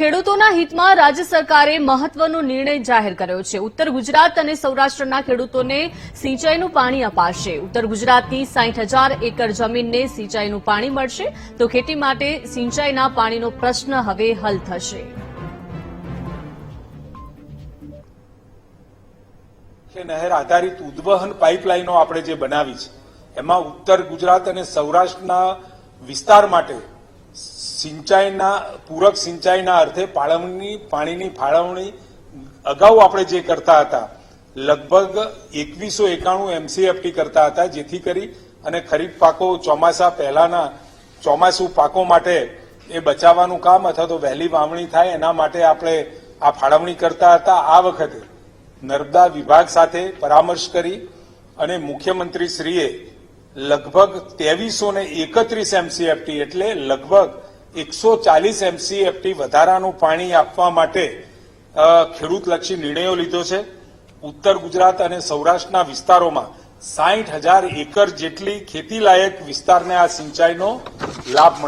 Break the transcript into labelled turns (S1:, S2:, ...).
S1: ખેડૂતોના હિતમાં રાજ્ય સરકારે મહત્વનો નિર્ણય જાહેર કર્યો છે। ઉત્તર ગુજરાત અને સૌરાષ્ટ્રના ખેડૂતોને સિંચાઈનું પાણી અપાશે। ઉત્તર ગુજરાતની 60,000 એકર જમીનને સિંચાઈનું પાણી મળશે તો ખેતી માટે સિંચાઈના પાણીનો પ્રશ્ન હવે હલ થશે।
S2: નહેર આધારિત ઉદ્વહન પાઇપલાઇનો આપણે જે બનાવી છે એમાં ઉત્તર ગુજરાત અને સૌરાષ્ટ્રના વિસ્તાર માટે સિંચાઈના પૂરક સિંચાઈના અર્થે પાણીની ફાળવણી અગાઉ આપણે જે કરતા હતા લગભગ 2191 એમસીએફટી કરતા હતા, જેથી કરી અને ખરીફ પાકો ચોમાસા પહેલાના ચોમાસુ પાકો માટે એ બચાવવાનું કામ અથવા તો વહેલી વાવણી થાય એના માટે આપણે આ ફાળવણી કરતા હતા। આ વખતે નર્મદા વિભાગ સાથે પરામર્શ કરી અને મુખ્યમંત્રીશ્રીએ લગભગ 2331 એમસીએફટી એટલે લગભગ 140 એમસીએફટી વધારાનું પાણી આપવા માટે ખેડૂતલક્ષી નિર્ણયો લીધો છે। ઉત્તર ગુજરાત અને સૌરાષ્ટ્રના વિસ્તારોમાં 60,000 એકર જેટલી ખેતીલાયક વિસ્તારને આ સિંચાઈનો લાભ મળશે।